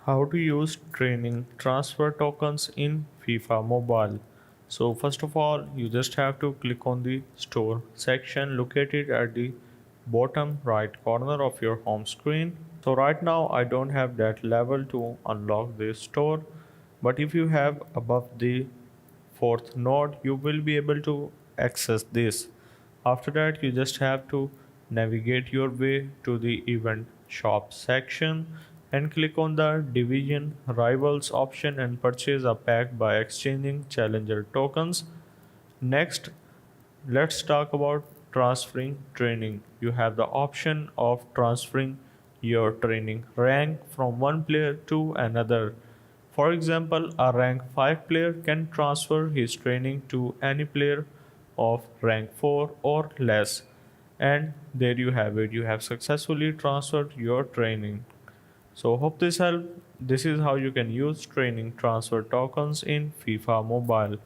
How to use training transfer tokens in FIFA Mobile. So first of all, you just have to click on the store section located at the bottom right corner of your home screen. So right now I don't have that level to unlock this store, but if you have above the fourth node, you will be able to access this. After that, you just have to navigate your way to the event shop section and click on the division rivals option and purchase a pack by exchanging challenger tokens. Next, let's talk about transferring training. You have the option of transferring your training rank from one player to another. For example, a rank 5 player can transfer his training to any player of rank 4 or less. And there you have it. You have successfully transferred your training. So hope this helped. This is how you can use training transfer tokens in FIFA Mobile.